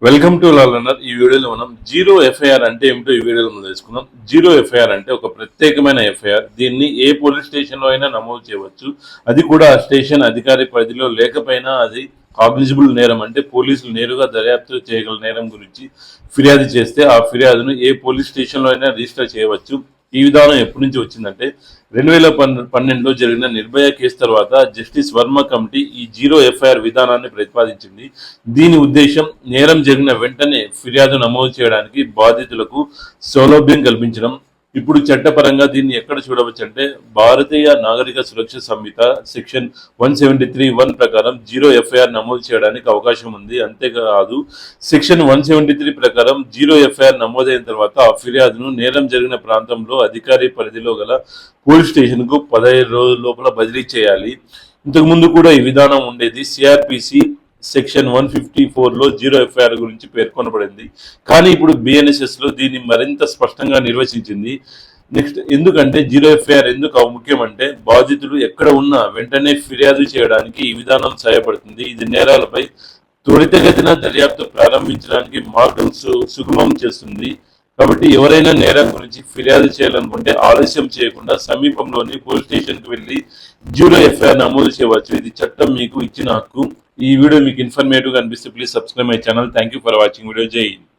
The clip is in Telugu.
Welcome to law learner. ఈ వీడియోలో మనం జీరో ఎఫ్ఐఆర్ అంటే ఏమిటో ఈ వీడియోలో మనం తెలుసుకుందాం. జీరో ఎఫ్ఐఆర్ అంటే ఒక ప్రత్యేకమైన ఎఫ్ఐఆర్. దీన్ని ఏ పోలీస్ స్టేషన్లో అయినా నమోదు చేయవచ్చు. అది కూడా ఆ స్టేషన్ అధికారి పరిధిలో లేకపోయినా అది కాగ్నిజిబుల్ నేరం, అంటే పోలీసులు నేరుగా దర్యాప్తు చేయగల నేరం గురించి ఫిర్యాదు చేస్తే ఆ ఫిర్యాదును ఏ పోలీస్ స్టేషన్లో అయినా రిజిస్టర్ చేయవచ్చు. ఈ విధానం ఎప్పటి నుంచి వచ్చిందంటే 2012లో జరిగిన నిర్భయ కేసు తర్వాత జస్టిస్ వర్మ కమిటీ ఈ జీరో ఎఫ్ఐఆర్ విధానాన్ని ప్రతిపాదించింది. దీని ఉద్దేశం నేరం జరిగిన వెంటనే ఫిర్యాదు నమోదు చేయడానికి బాధితులకు సౌలభ్యం కల్పించడం. ఇప్పుడు చట్టపరంగా దీన్ని ఎక్కడ చూడవచ్చు అంటే భారతీయ నాగరిక సురక్ష సంహిత సెక్షన్ 173(1) ప్రకారం జీరో ఎఫ్ఐఆర్ నమోదు చేయడానికి అవకాశం ఉంది. అంతేకాదు సెక్షన్ 173 ప్రకారం జీరో ఎఫ్ఐఆర్ నమోదైన తర్వాత ఆ ఫిర్యాదును నేరం జరిగిన ప్రాంతంలో అధికారి పరిధిలో గల పోలీస్ స్టేషన్కు 15 రోజుల లోపల బదిలీ చేయాలి. ఇంతకుముందు కూడా ఈ విధానం ఉండేది. సిఆర్పిసి సెక్షన్ 154లో జీరో ఎఫ్ఐఆర్ గురించి పేర్కొనబడింది. కానీ ఇప్పుడు బిఎన్ఎస్ఎస్ లో దీన్ని మరింత స్పష్టంగా నిర్వచించింది. నెక్స్ట్, ఎందుకంటే జీరో ఎఫ్ఐఆర్ ఎందుకు ముఖ్యం అంటే బాధితులు ఎక్కడ ఉన్నా వెంటనే ఫిర్యాదు చేయడానికి ఈ విధానం సహాయపడుతుంది. ఇది నేరాలపై త్వరితగతిన దర్యాప్తు ప్రారంభించడానికి మార్గం సుగమం చేస్తుంది. కాబట్టి ఎవరైనా నేరం గురించి ఫిర్యాదు చేయాలనుకుంటే ఆలస్యం చేయకుండా సమీపంలోని పోలీస్ స్టేషన్కి వెళ్ళి జీరో ఎఫ్ఐఆర్ నమోదు చేయవచ్చు. ఇది చట్టం మీకు ఇచ్చిన హక్కు. ఈ వీడియో మీకు ఇన్ఫర్మేటివ్గా అనిపిస్తే please subscribe my channel. Thank you for watching video. జై హింద్.